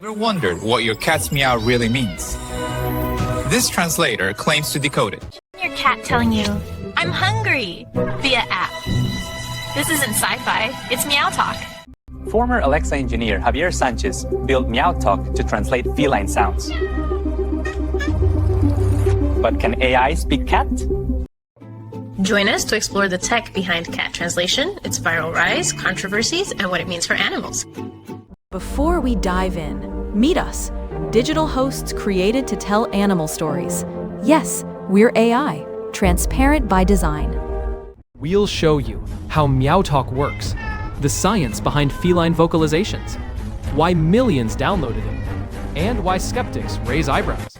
Ever wondered what your cat's meow really means? This translator claims to decode it. Your cat telling you, "I'm hungry," via app. This isn't sci-fi, it's MeowTalk. Former Alexa engineer Javier Sanchez built MeowTalk to translate feline sounds. But can AI speak cat? Join us to explore the tech behind cat translation, its viral rise, controversies, and what it means for animals. Before we dive in, meet us, digital hosts created to tell animal stories. Yes, we're AI, transparent by design. We'll show you how MeowTalk works, the science behind feline vocalizations, why millions downloaded it, and why skeptics raise eyebrows.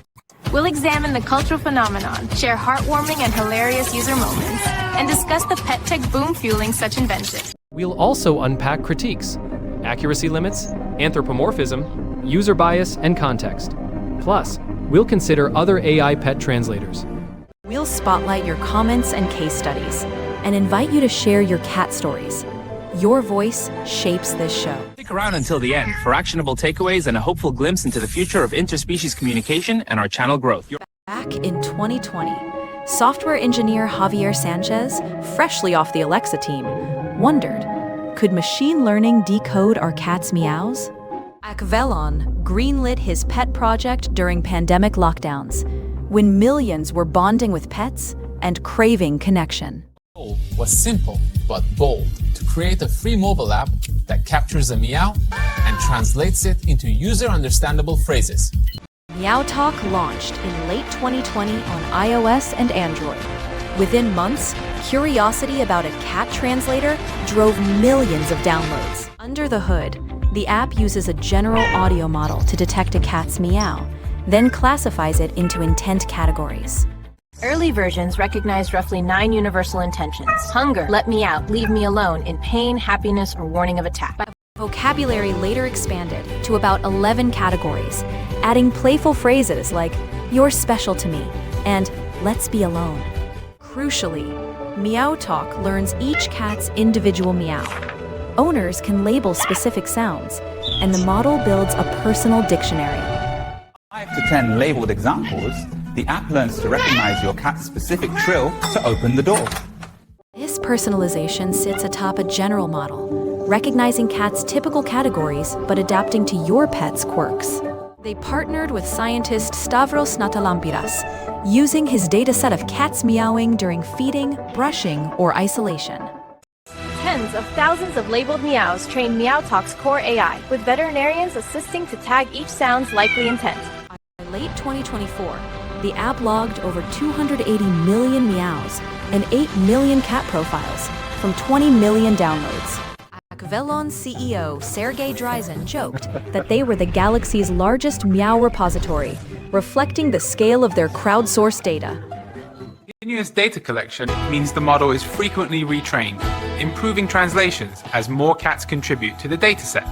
We'll examine the cultural phenomenon, share heartwarming and hilarious user moments, and discuss the pet tech boom fueling such inventions. We'll also unpack critiques, accuracy limits, anthropomorphism, user bias, and context. Plus, we'll consider other AI pet translators. We'll spotlight your comments and case studies, and invite you to share your cat stories. Your voice shapes this show. Stick around until the end for actionable takeaways and a hopeful glimpse into the future of interspecies communication and our channel growth. Back in 2020, software engineer Javier Sanchez, freshly off the Alexa team, wondered, could machine learning decode our cat's meows? Akvelon greenlit his pet project during pandemic lockdowns, when millions were bonding with pets and craving connection. The goal was simple but bold, to create a free mobile app that captures a meow and translates it into user-understandable phrases. MeowTalk launched in late 2020 on iOS and Android. Within months, curiosity about a cat translator drove millions of downloads. Under the hood, the app uses a general audio model to detect a cat's meow, then classifies it into intent categories. Early versions recognized roughly 9 universal intentions: hunger, let me out, leave me alone, in pain, happiness, or warning of attack. Vocabulary later expanded to about 11 categories, adding playful phrases like, "You're special to me," and "Let's be alone." Crucially, MeowTalk learns each cat's individual meow. Owners can label specific sounds, and the model builds a personal dictionary. 5 to 10 labeled examples, the app learns to recognize your cat's specific trill to open the door. This personalization sits atop a general model, recognizing cats' typical categories but adapting to your pet's quirks. They partnered with scientist Stavros Natalampiras, using his dataset of cats meowing during feeding, brushing, or isolation. Tens of thousands of labeled meows train MeowTalk's core AI, with veterinarians assisting to tag each sound's likely intent. By late 2024, the app logged over 280 million meows and 8 million cat profiles from 20 million downloads. Akvelon's CEO Sergey Dryzin joked that they were the galaxy's largest meow repository, reflecting the scale of their crowdsourced data. Continuous data collection means the model is frequently retrained, improving translations as more cats contribute to the dataset.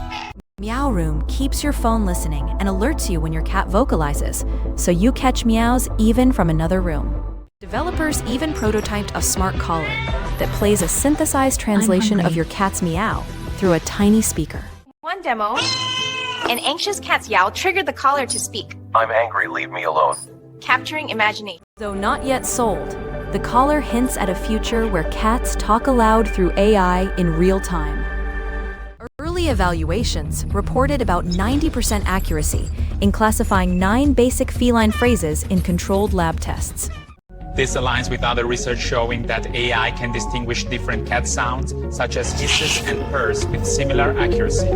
MeowRoom keeps your phone listening and alerts you when your cat vocalizes, so you catch meows even from another room. Developers even prototyped a smart collar that plays a synthesized translation of your cat's meow through a tiny speaker. One demo, an anxious cat's yowl triggered the collar to speak, "I'm angry, leave me alone." capturing imagination. Though not yet sold, the collar hints at a future where cats talk aloud through AI in real time. Early evaluations reported about 90% accuracy in classifying 9 basic feline phrases in controlled lab tests. This aligns with other research showing that AI can distinguish different cat sounds, such as hisses and purrs, with similar accuracy.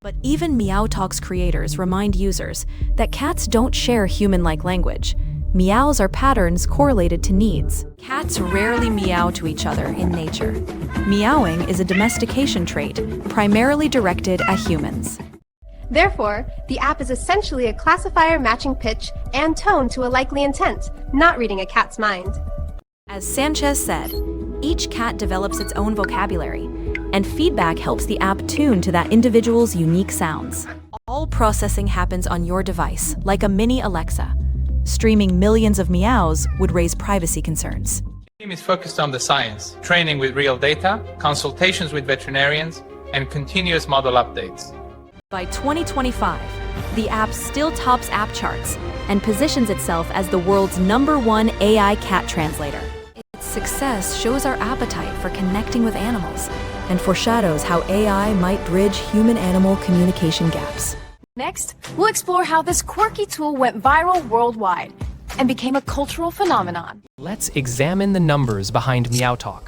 But even MeowTalk's creators remind users that cats don't share human-like language. Meows are patterns correlated to needs. Cats rarely meow to each other in nature. Meowing is a domestication trait, primarily directed at humans. Therefore, the app is essentially a classifier matching pitch and tone to a likely intent, not reading a cat's mind. As Sanchez said, each cat develops its own vocabulary, and feedback helps the app tune to that individual's unique sounds. All processing happens on your device, like a mini Alexa. Streaming millions of meows would raise privacy concerns. The team is focused on the science, training with real data, consultations with veterinarians, and continuous model updates. By 2025, the app still tops app charts and positions itself as the world's #1 AI cat translator. Its success shows our appetite for connecting with animals and foreshadows how AI might bridge human-animal communication gaps. Next, we'll explore how this quirky tool went viral worldwide and became a cultural phenomenon. Let's examine the numbers behind MeowTalk.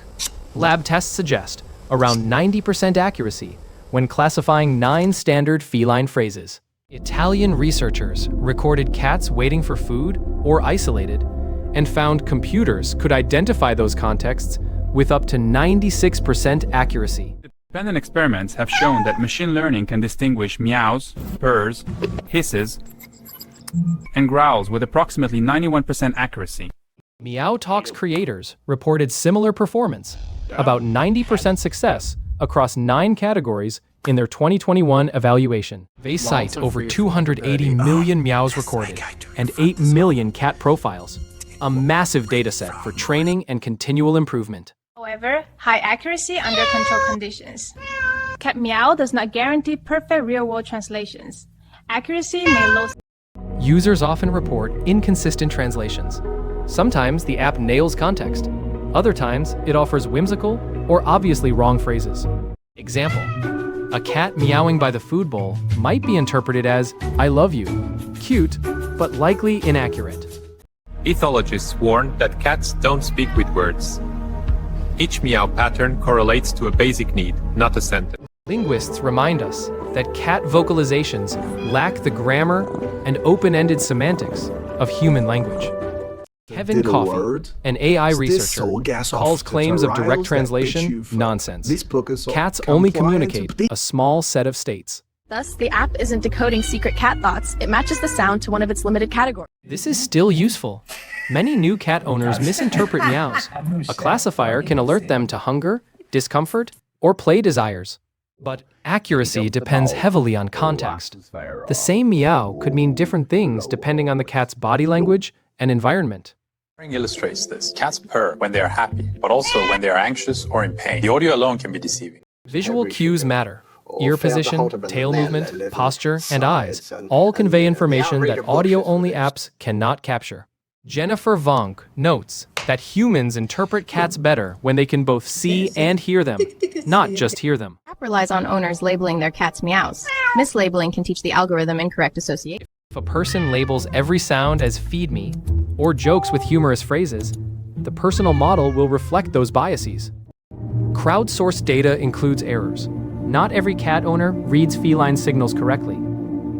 Lab tests suggest around 90% accuracy when classifying 9 standard feline phrases. Italian researchers recorded cats waiting for food or isolated and found computers could identify those contexts with up to 96% accuracy. Independent experiments have shown that machine learning can distinguish meows, purrs, hisses, and growls with approximately 91% accuracy. MeowTalk's creators reported similar performance, about 90% success, across 9 categories in their 2021 evaluation. They cite over 280 million meows recorded and 8 million cat profiles, a massive dataset for training and continual improvement. However, high accuracy under control conditions. Cat Meow does not guarantee perfect real-world translations. Accuracy may lose. Users often report inconsistent translations. Sometimes the app nails context. Other times, it offers whimsical or obviously wrong phrases. Example, a cat meowing by the food bowl might be interpreted as, "I love you," cute, but likely inaccurate. Ethologists warn that cats don't speak with words. Each meow pattern correlates to a basic need, not a sentence. Linguists remind us that cat vocalizations lack the grammar and open-ended semantics of human language. Kevin Coffey, an AI researcher, calls claims of direct translation nonsense. Cats only communicate a small set of states. Thus, the app isn't decoding secret cat thoughts, it matches the sound to one of its limited categories. This is still useful. Many new cat owners misinterpret meows. A classifier can alert them to hunger, discomfort, or play desires. But accuracy depends heavily on context. The same meow could mean different things depending on the cat's body language and environment. Illustrates this. Cats purr when they are happy, but also when they are anxious or in pain. The audio alone can be deceiving. Visual cues matter. Ear position, tail movement, posture, and eyes all convey information that audio-only apps cannot capture. Jennifer Vonk notes that humans interpret cats better when they can both see and hear them, not just hear them. The app relies on owners labeling their cat's meows. Mislabeling can teach the algorithm incorrect association. If a person labels every sound as "feed me" or jokes with humorous phrases, the personal model will reflect those biases. Crowdsourced data includes errors. Not every cat owner reads feline signals correctly.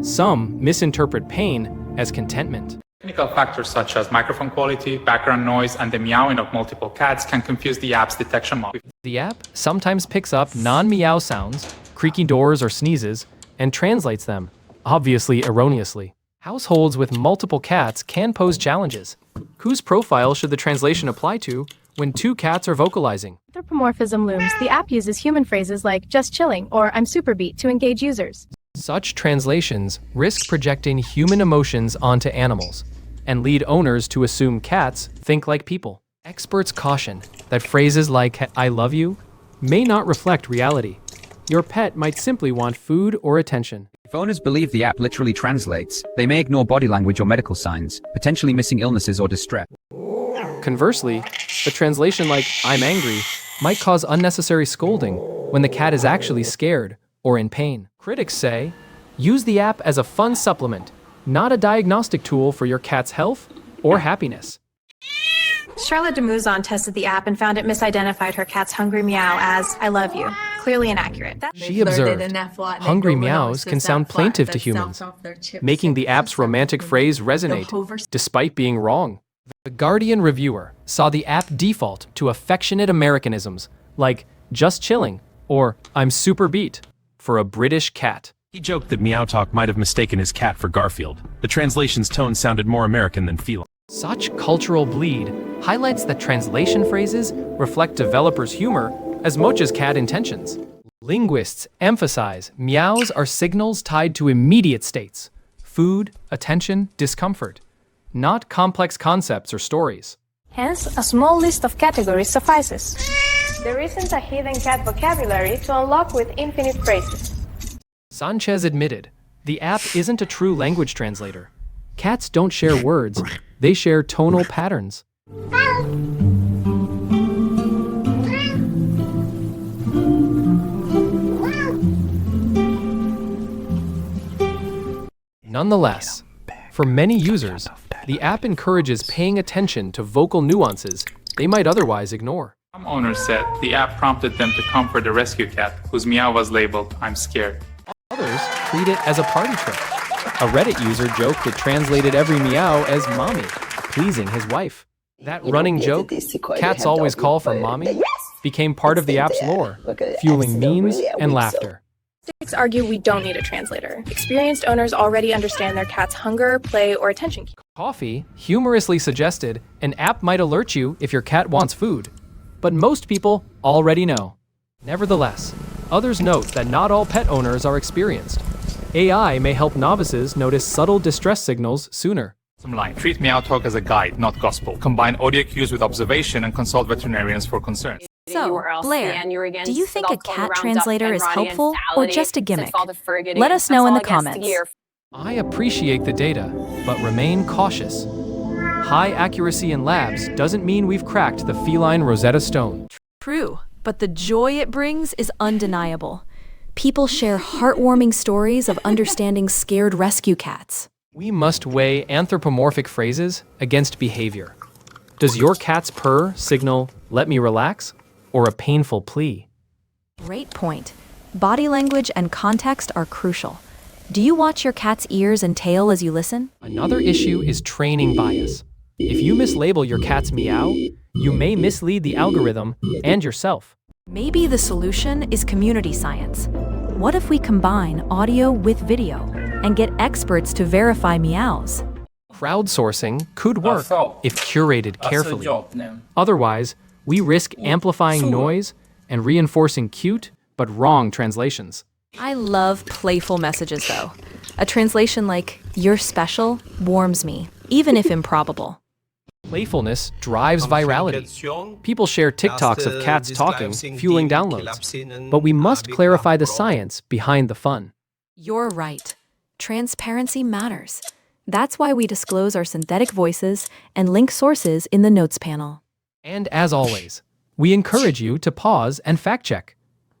Some misinterpret pain as contentment. Technical factors such as microphone quality, background noise, and the meowing of multiple cats can confuse the app's detection model. The app sometimes picks up non-meow sounds, creaking doors or sneezes, and translates them, obviously erroneously. Households with multiple cats can pose challenges. Whose profile should the translation apply to when 2 cats are vocalizing? Anthropomorphism looms. The app uses human phrases like "just chilling" or "I'm super beat" to engage users. Such translations risk projecting human emotions onto animals and lead owners to assume cats think like people. Experts caution that phrases like "I love you" may not reflect reality. Your pet might simply want food or attention. If owners believe the app literally translates, they may ignore body language or medical signs, potentially missing illnesses or distress. Conversely, a translation like "I'm angry" might cause unnecessary scolding when the cat is actually scared or in pain. Critics say, use the app as a fun supplement, not a diagnostic tool for your cat's health or happiness. Charlotte de Mouzon tested the app and found it misidentified her cat's hungry meow as "I love you," clearly inaccurate. She observed, hungry meows can sound plaintive to humans, making the app's romantic phrase resonate, despite being wrong. The Guardian reviewer saw the app default to affectionate Americanisms, like "just chilling" or "I'm super beat," for a British cat. He joked that MeowTalk might have mistaken his cat for Garfield. The translation's tone sounded more American than feline. Such cultural bleed highlights that translation phrases reflect developers' humor as much as cat intentions. Linguists emphasize meows are signals tied to immediate states: food, attention, discomfort, not complex concepts or stories. Hence, a small list of categories suffices. There isn't a hidden cat vocabulary to unlock with infinite phrases. Sanchez admitted The app isn't a true language translator. Cats don't share words, they share tonal patterns. Nonetheless, for many users, the app encourages paying attention to vocal nuances they might otherwise ignore. Some owners said the app prompted them to comfort a rescue cat whose meow was labeled, "I'm scared." Others treat it as a party trick. A Reddit user joked it translated every meow as mommy, pleasing his wife. That running joke, "Cats always call for mommy," became part of the app's lore, fueling memes and laughter. Critics argue we don't need a translator. Experienced owners already understand their cat's hunger, play, or attention cues. Coffee humorously suggested an app might alert you if your cat wants food, but most people already know. Nevertheless, others note that not all pet owners are experienced. AI may help novices notice subtle distress signals sooner. Some line. Treat MeowTalk as a guide, not gospel. Combine audio cues with observation and consult veterinarians for concerns. So, Blair, do you think a cat translator is helpful or just a gimmick? Let us know in the comments. I appreciate the data, but remain cautious. High accuracy in labs doesn't mean we've cracked the feline Rosetta Stone. True, but the joy it brings is undeniable. People share heartwarming stories of understanding scared rescue cats. We must weigh anthropomorphic phrases against behavior. Does your cat's purr signal, "Let me relax," or a painful plea? Great point. Body language and context are crucial. Do you watch your cat's ears and tail as you listen? Another issue is training bias. If you mislabel your cat's meow, you may mislead the algorithm and yourself. Maybe the solution is community science. What if we combine audio with video and get experts to verify meows? Crowdsourcing could work if curated carefully. Otherwise, we risk amplifying noise and reinforcing cute but wrong translations. I love playful messages though. A translation like, "You're special," warms me, even if improbable. Playfulness drives virality. People share TikToks of cats talking, fueling downloads. But we must clarify the science behind the fun. You're right. Transparency matters. That's why we disclose our synthetic voices and link sources in the notes panel. And as always, we encourage you to pause and fact-check.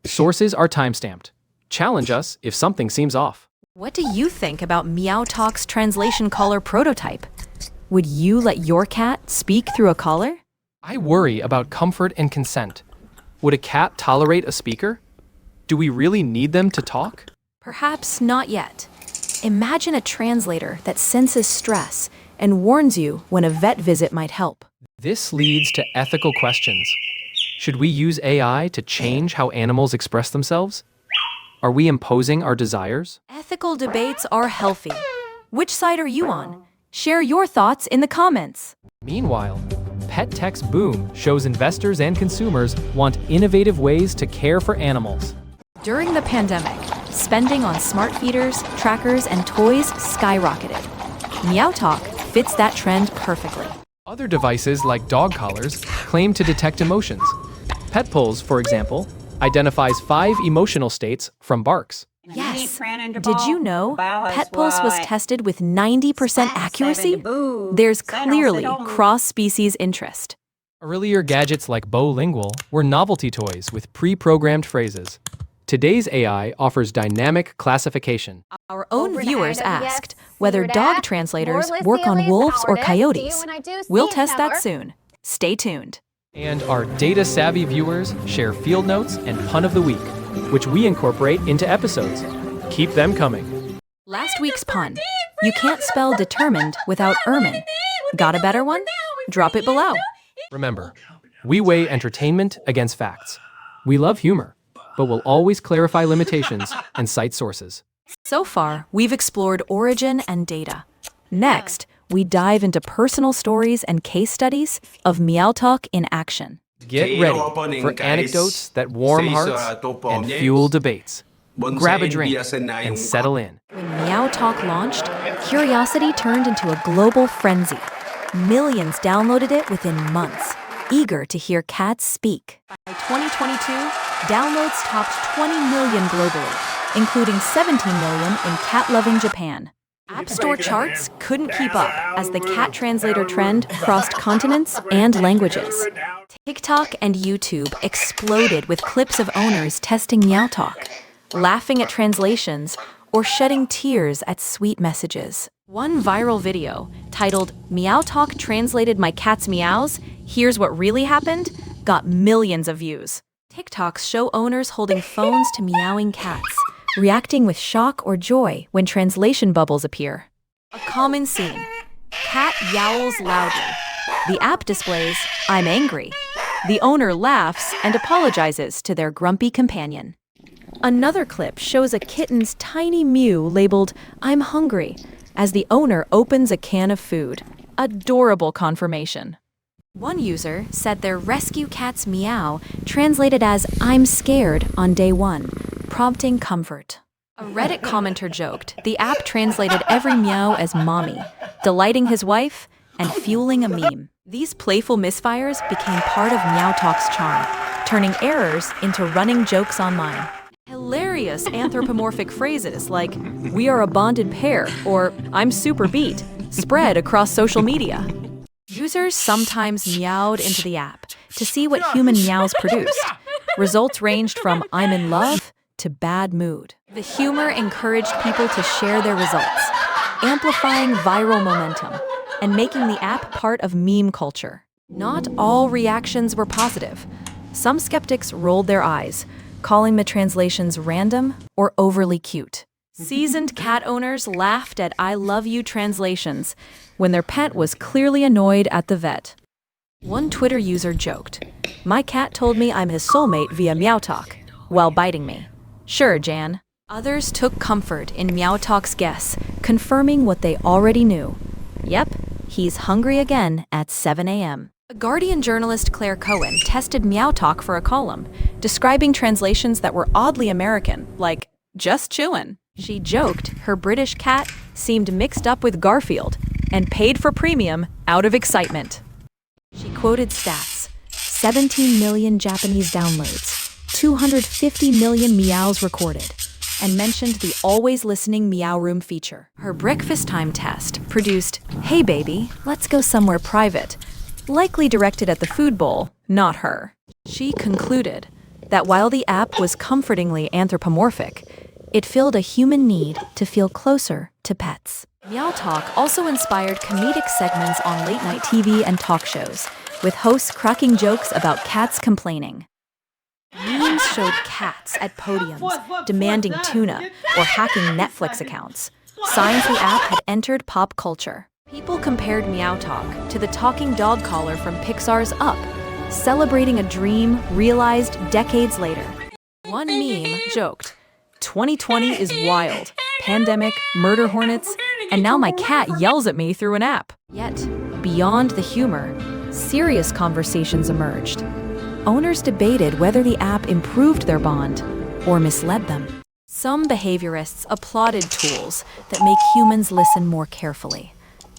Sources are timestamped. Challenge us if something seems off. What do you think about MeowTalk's translation caller prototype? Would you let your cat speak through a caller? I worry about comfort and consent. Would a cat tolerate a speaker? Do we really need them to talk? Perhaps not yet. Imagine a translator that senses stress and warns you when a vet visit might help. This leads to ethical questions. Should we use AI to change how animals express themselves? Are we imposing our desires? Ethical debates are healthy. Which side are you on? Share your thoughts in the comments. Meanwhile, pet tech's boom shows investors and consumers want innovative ways to care for animals. During the pandemic, spending on smart feeders, trackers, and toys skyrocketed. MeowTalk fits that trend perfectly. Other devices like dog collars claim to detect emotions. Pet Pulse, for example, identifies 5 emotional states from barks. Yes. Did you know Pet Pulse was tested with 90% accuracy? There's clearly cross-species interest. Earlier gadgets like Bowlingual were novelty toys with pre-programmed phrases. Today's AI offers dynamic classification. Our own viewers asked whether dog translators work on wolves or coyotes. We'll test that soon. Stay tuned. And our data-savvy viewers share field notes and pun of the week, which we incorporate into episodes. Keep them coming. Last week's pun. You can't spell determined without ermine. Got a better one? Drop it below. Remember, we weigh entertainment against facts. We love humor, but we'll always clarify limitations and cite sources. So far, we've explored origin and data. Next, we dive into personal stories and case studies of MeowTalk in action. Get ready for anecdotes that warm hearts and fuel debates. Grab a drink and settle in. When MeowTalk launched, curiosity turned into a global frenzy. Millions downloaded it within months, eager to hear cats speak. By 2022, downloads topped 20 million globally. including 17 million in cat-loving Japan. App Store charts couldn't keep up as the cat translator trend crossed continents and languages. TikTok and YouTube exploded with clips of owners testing MeowTalk, laughing at translations, or shedding tears at sweet messages. One viral video, titled "MeowTalk translated my cat's meows, here's what really happened," got millions of views. TikToks show owners holding phones to meowing cats, reacting with shock or joy when translation bubbles appear. A common scene. Cat yowls loudly. The app displays, "I'm angry." The owner laughs and apologizes to their grumpy companion. Another clip shows a kitten's tiny mew labeled, "I'm hungry," as the owner opens a can of food. Adorable confirmation. One user said their rescue cat's meow translated as "I'm scared" on day one, prompting comfort. A Reddit commenter joked the app translated every meow as "mommy," delighting his wife and fueling a meme. These playful misfires became part of MeowTalk's charm, turning errors into running jokes online. Hilarious anthropomorphic phrases like, "We are a bonded pair," or "I'm super beat," spread across social media. Users sometimes meowed into the app to see what human meows produced. Results ranged from "I'm in love" to "bad mood." The humor encouraged people to share their results, amplifying viral momentum and making the app part of meme culture. Not all reactions were positive. Some skeptics rolled their eyes, calling the translations random or overly cute. Seasoned cat owners laughed at "I love you" translations when their pet was clearly annoyed at the vet. One Twitter user joked, "My cat told me I'm his soulmate via MeowTalk," while biting me. Sure, Jan. Others took comfort in MeowTalk's guess, confirming what they already knew. Yep, he's hungry again at 7 a.m. A Guardian journalist, Claire Cohen, tested MeowTalk for a column, describing translations that were oddly American, like, "just chewin'." She joked her British cat seemed mixed up with Garfield and paid for premium out of excitement. She quoted stats: 17 million Japanese downloads, 250 million meows recorded, and mentioned the always listening MeowRoom feature. Her breakfast time test produced, "Hey baby, let's go somewhere private," likely directed at the food bowl, not her. She concluded that while the app was comfortingly anthropomorphic, it filled a human need to feel closer to pets. MeowTalk also inspired comedic segments on late-night TV and talk shows, with hosts cracking jokes about cats complaining. Memes showed cats at podiums, demanding tuna or hacking Netflix accounts, signs the app had entered pop culture. People compared MeowTalk to the talking dog collar from Pixar's Up, celebrating a dream realized decades later. One meme joked, "2020 is wild. Pandemic, murder hornets, and now my cat yells at me through an app." Yet, beyond the humor, serious conversations emerged. Owners debated whether the app improved their bond or misled them. Some behaviorists applauded tools that make humans listen more carefully.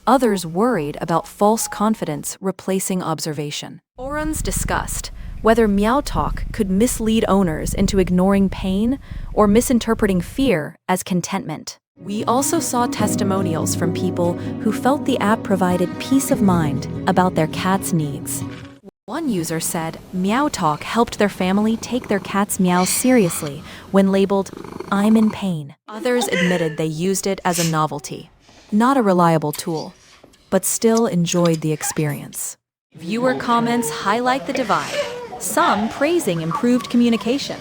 Others worried about false confidence replacing observation. Forums discussed whether MeowTalk could mislead owners into ignoring pain or misinterpreting fear as contentment. We also saw testimonials from people who felt the app provided peace of mind about their cat's needs. One user said MeowTalk helped their family take their cat's meows seriously when labeled, "I'm in pain." Others admitted they used it as a novelty, not a reliable tool, but still enjoyed the experience. Viewer comments highlight the divide, some praising improved communication,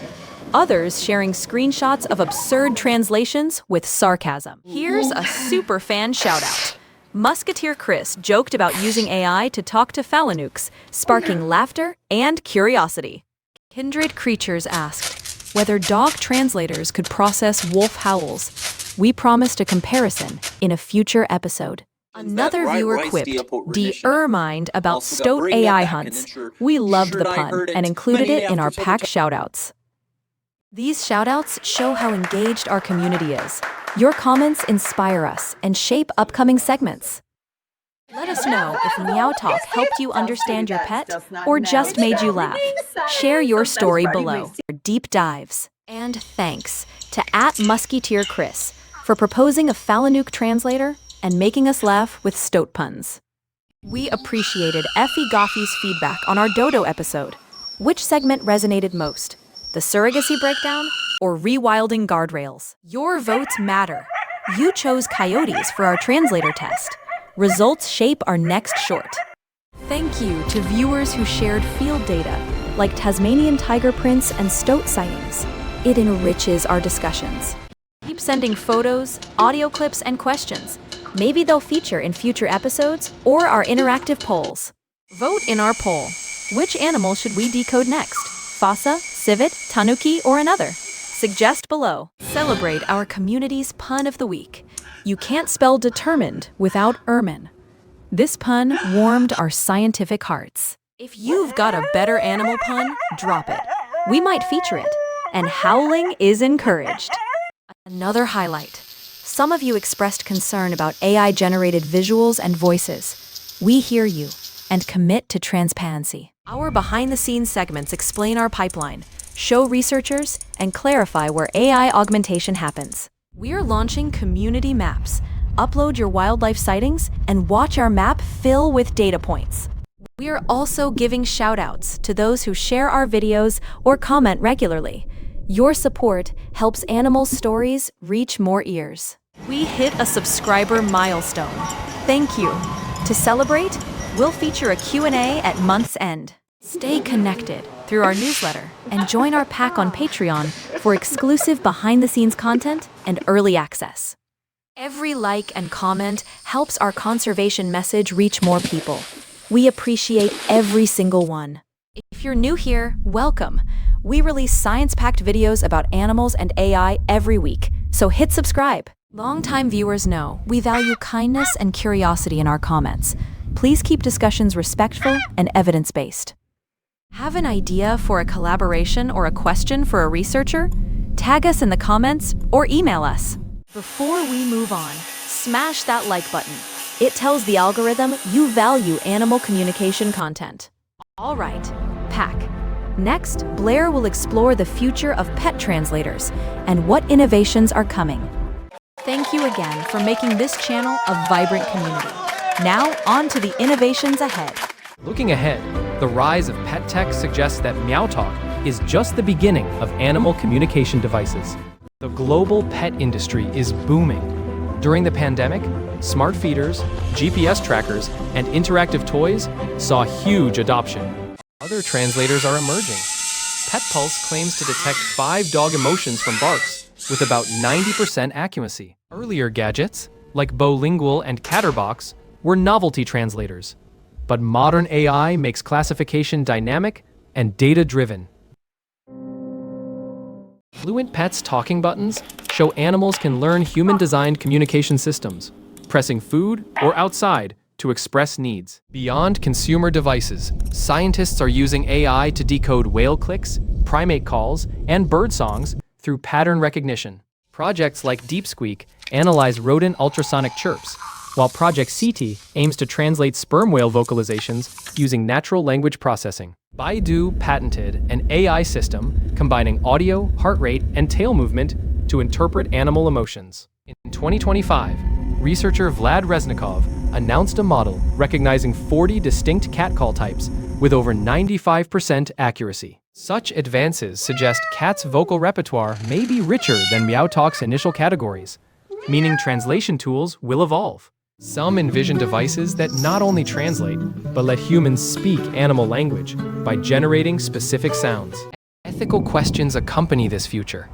others sharing screenshots of absurd translations with sarcasm. Here's a super fan shoutout. Musketeer Chris joked about using AI to talk to Falanukes, sparking laughter and curiosity. Kindred Creatures asked whether dog translators could process wolf howls. We promised a comparison in a future episode. Another viewer quipped, "De-mind about Stoat AI hunts. We loved the pun and included it in our pack shoutouts." These shoutouts show how engaged our community is. Your comments inspire us and shape upcoming segments. Let us know if MeowTalk helped you understand your pet or just made you laugh. Share your story below. Deep dives. And thanks to @Musketeer Chris for proposing a Falanuke translator and making us laugh with stoat puns. We appreciated Effie Goffey's feedback on our Dodo episode. Which segment resonated most? The surrogacy breakdown or rewilding guardrails? Your votes matter. You chose coyotes for our translator test. Results shape our next short. Thank you to viewers who shared field data, like Tasmanian tiger prints and stoat sightings. It enriches our discussions. Keep sending photos, audio clips, and questions. Maybe they'll feature in future episodes or our interactive polls. Vote in our poll. Which animal should we decode next? Fossa, civet, tanuki, or another? Suggest below. Celebrate our community's pun of the week. You can't spell determined without ermine. This pun warmed our scientific hearts. If you've got a better animal pun, drop it. We might feature it. And howling is encouraged. Another highlight. Some of you expressed concern about AI-generated visuals and voices. We hear you and commit to transparency. Our behind-the-scenes segments explain our pipeline, show researchers, and clarify where AI augmentation happens. We're launching community maps. Upload your wildlife sightings and watch our map fill with data points. We are also giving shout-outs to those who share our videos or comment regularly. Your support helps animal stories reach more ears. We hit a subscriber milestone. Thank you. To celebrate, we'll feature a Q&A at month's end. Stay connected through our newsletter and join our pack on Patreon for exclusive behind-the-scenes content and early access. Every like and comment helps our conservation message reach more people. We appreciate every single one. If you're new here, welcome. We release science-packed videos about animals and AI every week, so hit subscribe. Longtime viewers know we value kindness and curiosity in our comments. Please keep discussions respectful and evidence-based. Have an idea for a collaboration or a question for a researcher? Tag us in the comments or email us. Before we move on, smash that like button. It tells the algorithm you value animal communication content. All right, pack. Next, Blair will explore the future of pet translators and what innovations are coming. Thank you again for making this channel a vibrant community. Now, on to the innovations ahead. Looking ahead, the rise of pet tech suggests that MeowTalk is just the beginning of animal communication devices. The global pet industry is booming. During the pandemic, smart feeders, GPS trackers, and interactive toys saw huge adoption. Other translators are emerging. PetPulse claims to detect 5 dog emotions from barks with about 90% accuracy. Earlier gadgets, like Bowlingual and Catterbox, were novelty translators. But modern AI makes classification dynamic and data-driven. Fluent Pet's talking buttons show animals can learn human-designed communication systems, pressing food or outside to express needs. Beyond consumer devices, scientists are using AI to decode whale clicks, primate calls, and bird songs through pattern recognition. Projects like DeepSqueak analyze rodent ultrasonic chirps, while Project CT aims to translate sperm whale vocalizations using natural language processing. Baidu patented an AI system combining audio, heart rate, and tail movement to interpret animal emotions. In 2025, researcher Vlad Reznikov announced a model recognizing 40 distinct cat call types with over 95% accuracy. Such advances suggest cats' vocal repertoire may be richer than MeowTalk's initial categories, meaning translation tools will evolve. Some envision devices that not only translate, but let humans speak animal language by generating specific sounds. Ethical questions accompany this future.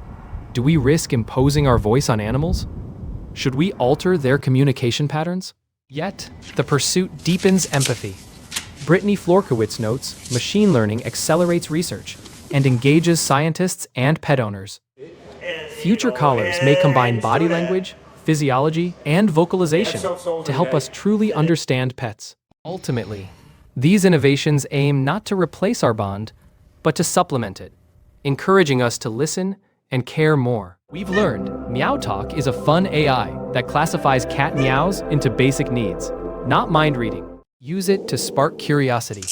Do we risk imposing our voice on animals? Should we alter their communication patterns? Yet, the pursuit deepens empathy. Brittany Florkowitz notes, machine learning accelerates research and engages scientists and pet owners. Future callers may combine body language, physiology, and vocalization to help us truly understand pets. Ultimately, these innovations aim not to replace our bond, but to supplement it, encouraging us to listen and care more. We've learned MeowTalk is a fun AI that classifies cat meows into basic needs, not mind reading. Use it to spark curiosity,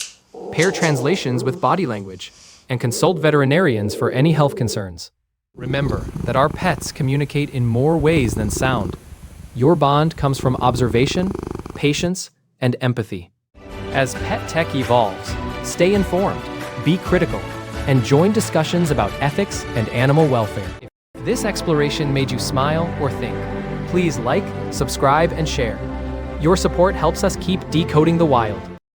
pair translations with body language, and consult veterinarians for any health concerns. Remember that our pets communicate in more ways than sound. Your bond comes from observation, patience, and empathy. As pet tech evolves, stay informed, be critical, and join discussions about ethics and animal welfare. If this exploration made you smile or think, please like, subscribe, and share. Your support helps us keep decoding the wild.